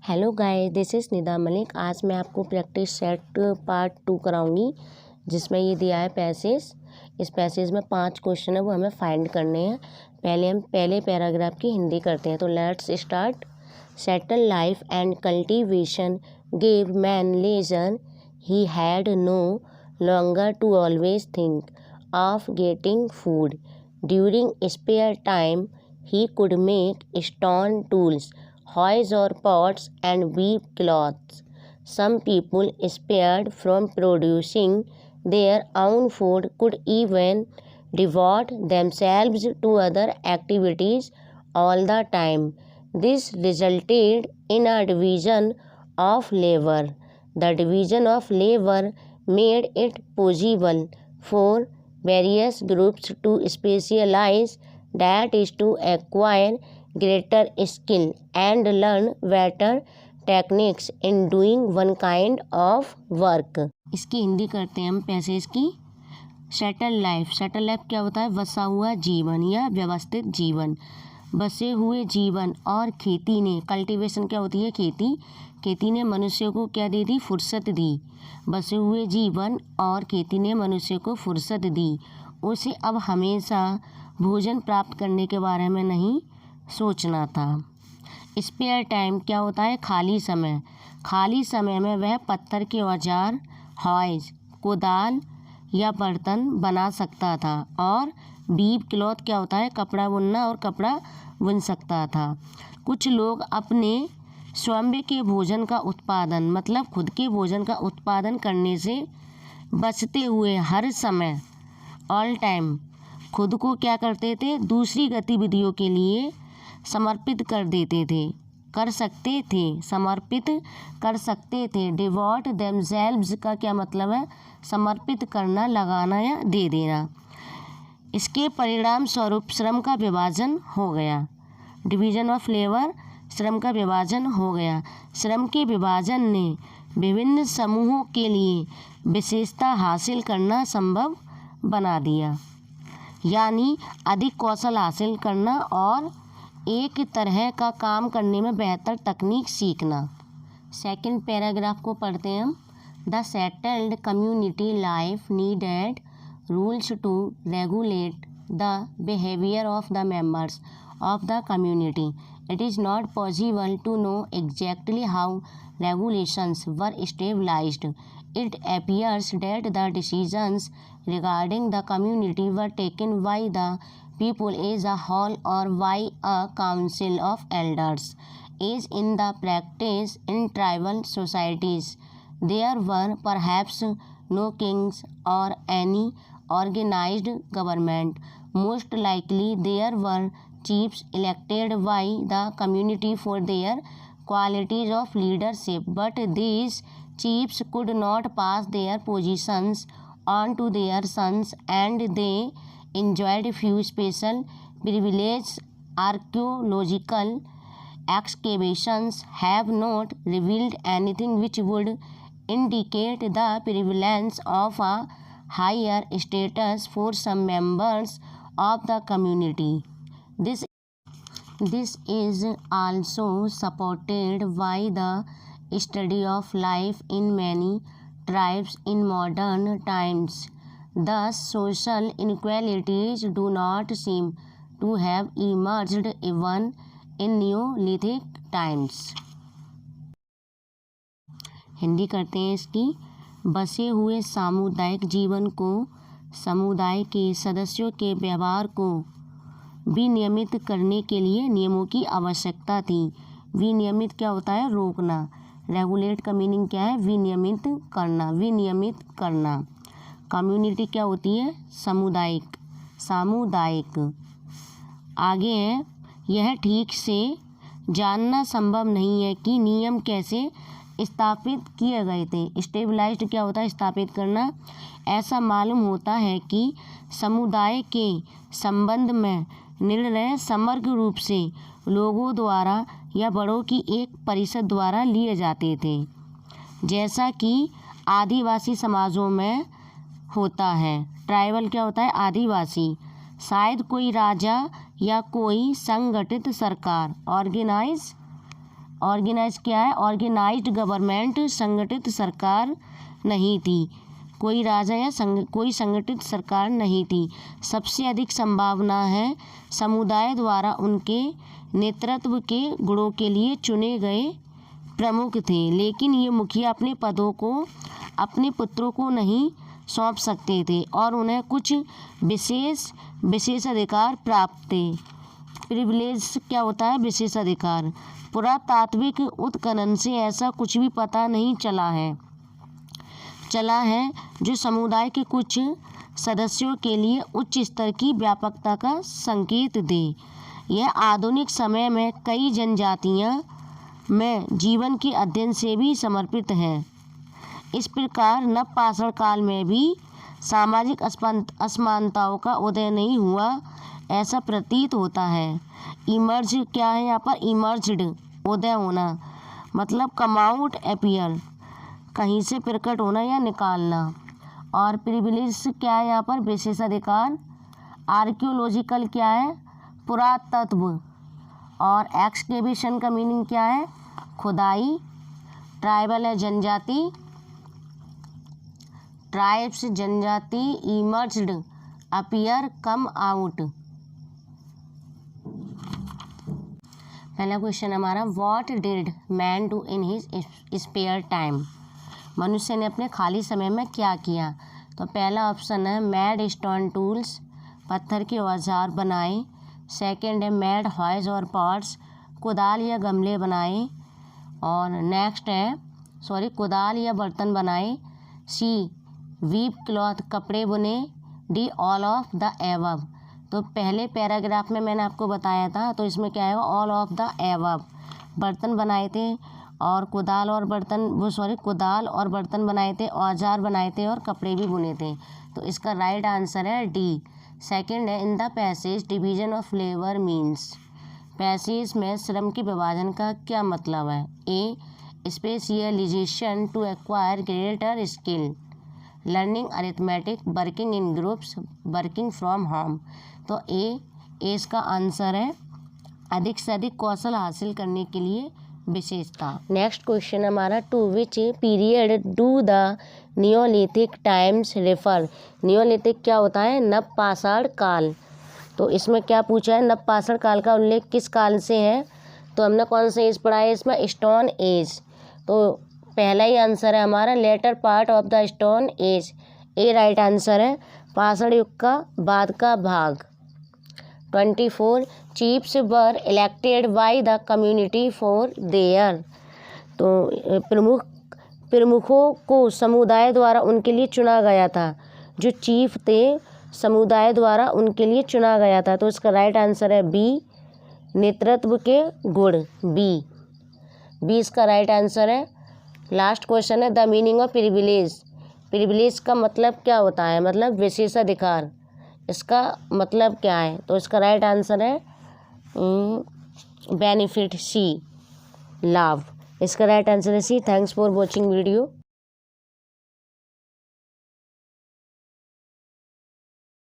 Hello guys, this is Nida Malik. आज मैं आपको प्रैक्टिस सेट पार्ट 2 कराऊंगी, जिसमें ये दिया है पैसेज। इस पैसेज में 5 क्वेश्चन है, वो हमें फाइंड करने हैं। पहले हम पहले पैराग्राफ की हिंदी करते हैं, तो let's start. Settle life and cultivation gave man leisure. He had no longer to always think of getting food. During spare time he could make stone tools, hoes or pots, and weave cloths. Some people spared from producing their own food could even devote themselves to other activities all the time. This resulted in a division of labor. The division of labor made it possible for various groups to specialize, that is to acquire greater skill and learn better techniques in doing one kind of work. इसकी हिंदी करते हैं हम passage की। Settle life क्या होता है? बसा हुआ जीवन या व्यवस्थित जीवन। बसे हुए जीवन और खेती ने, कल्टीवेशन क्या होती है? खेती ने मनुष्य को क्या दे दी? फुर्सत दी। बसे हुए जीवन और खेती ने मनुष्य को फुर्सत दी। उसे अब हमेशा भोजन प्राप्त करने के बारे में नहीं सोचना था। स्पेयर टाइम क्या होता है? खाली समय में वह पत्थर के औजार, हॉयज, कुदाल या बर्तन बना सकता था। और वीव क्लॉथ क्या होता है? कपड़ा बुनना और कपड़ा बुन सकता था। कुछ लोग अपने स्वयं के भोजन का उत्पादन, मतलब खुद के भोजन का उत्पादन करने से बचते हुए हर समय, ऑल टाइम, खुद को क्या करते थे? दूसरी गतिविधियों के लिए समर्पित कर सकते थे। डिवोट देमसेल्व्स का क्या मतलब है? समर्पित करना, लगाना या दे देना। इसके परिणाम स्वरूप श्रम का विभाजन हो गया। डिवीजन ऑफ लेबर, श्रम का विभाजन हो गया। श्रम के विभाजन ने विभिन्न समूहों के लिए विशेषता हासिल करना संभव बना दिया, यानी अधिक कौशल हासिल करना और एक तरह का काम करने में बेहतर तकनीक सीखना। सेकंड पैराग्राफ को पढ़ते हैं हम। The settled community life needed rules to regulate the behaviour of the members of the community. It is not possible to know exactly how regulations were established. It appears that the decisions regarding the community were taken by the people as a whole or by a council of elders. As in the practice in tribal societies, there were perhaps no kings or any organized government. Most likely there were chiefs elected by the community for their qualities of leadership, but these chiefs could not pass their positions on to their sons, and they enjoyed few special privileges. Archaeological excavations have not revealed anything which would indicate the prevalence of a higher status for some members of the community. This is also supported by the study of life in many tribes in modern times. Thus, social inequalities do not seem to have emerged even in Neolithic times. Hindi करते हैं इसकी। बसे हुए सामुदायिक जीवन को समुदाय के सदस्यों के व्यवहार को विनियमित करने के लिए नियमों की आवश्यकता थी। विनियमित क्या होता है? रोकना। रेगुलेट का मीनिंग क्या है? विनियमित करना। कम्युनिटी क्या होती है? सामुदायिक। आगे है, यह ठीक से जानना संभव नहीं है कि नियम कैसे स्थापित किए गए थे। स्टेबलाइज्ड क्या होता है? स्थापित करना। ऐसा मालूम होता है कि समुदाय के संबंध में निर्णय समग्र रूप से लोगों द्वारा या बड़ों की एक परिषद द्वारा लिए जाते थे, जैसा कि आदिवासी समाजों में होता है। ट्राइबल क्या होता है? आदिवासी। शायद कोई राजा या कोई संगठित सरकार, ऑर्गेनाइज क्या है? ऑर्गेनाइज्ड गवर्नमेंट, संगठित सरकार नहीं थी। कोई राजा या कोई संगठित सरकार नहीं थी। सबसे अधिक संभावना है समुदाय द्वारा उनके नेतृत्व के गुणों के लिए चुने गए प्रमुख थे, लेकिन ये मुखिया अपने पदों को अपने पुत्रों को नहीं सौंप सकते थे और उन्हें कुछ विशेषाधिकार प्राप्त थे। प्रिविलेज क्या होता है? विशेषाधिकार। पुरातात्विक उत्खनन से ऐसा कुछ भी पता नहीं चला है जो समुदाय के कुछ सदस्यों के लिए उच्च स्तर की व्यापकता का संकेत दे। यह आधुनिक समय में कई जनजातियां में जीवन के अध्ययन से भी समर्पित है। इस प्रकार नवपाषाण काल में भी सामाजिक असमानताओं का उदय नहीं हुआ ऐसा प्रतीत होता है। इमर्ज क्या है यहाँ पर? इमर्ज्ड, उदय होना, मतलब कम आउट, अपीयर, कहीं से प्रकट होना या निकालना। और प्रिविलेज क्या है यहाँ पर? विशेषाधिकार। आर्कियोलॉजिकल क्या है? पुरातत्व। और एक्सकेवेशन का मीनिंग क्या है? खुदाई। ट्राइबल है जनजाति, ट्राइब्स जनजाति। Emerged, appear, come out. पहला क्वेश्चन हमारा, what did man do in his spare time? मनुष्य ने अपने खाली समय में क्या किया? तो पहला ऑप्शन है मेड स्टोन टूल्स, पत्थर के औजार बनाए। सेकंड है मेड हॉयज और पॉट्स, कुदाल या गमले बनाए। और नेक्स्ट है कुदाल या बर्तन बनाए। सी वीव क्लॉथ, कपड़े बुने। D all of the above. तो पहले पैराग्राफ में मैंने आपको बताया था, तो इसमें क्या है? All of the above. बर्तन बनाए थे और कुदाल और बर्तन बनाए थे, औजार बनाए थे और कपड़े भी बुने थे। तो इसका राइट आंसर है डी। सेकंड है in the passage division of labour means. Passage में श्रम के विभाजन का क्या मतलब है? A specialization to acquire greater skill, learning arithmetic, working in groups, working from home. तो ए इसका आंसर है अधिक से अधिक कौशल हासिल करने के लिए विशेषता। नेक्स्ट क्वेश्चन हमारा, to which period do the neolithic times refer? Neolithic क्या होता है? नवपाषाण काल। तो इसमें क्या पूछा है? नवपाषाण काल का उल्लेख किस काल से है? तो हमने कौन सा एज पढ़ा है इसमें? Stone age. तो पहला ही आंसर है हमारा latter part of the stone age. A right answer है। पाषाण युग का बाद का भाग। 24 chiefs were elected by the community for their. तो प्रमुखों को समुदाय द्वारा उनके लिए चुना गया था। जो चीफ थे समुदाय द्वारा उनके लिए चुना गया था। तो इसका राइट आंसर है बी, नेतृत्व के गुण। बी इसका राइट आंसर है। लास्ट क्वेश्चन है the meaning of privilege. Privilege का मतलब क्या होता है? मतलब विशेषाधिकार। इसका मतलब क्या है? तो इसका राइट आंसर है बेनिफिट, सी, लाभ। इसका राइट आंसर है C. Thanks for watching video.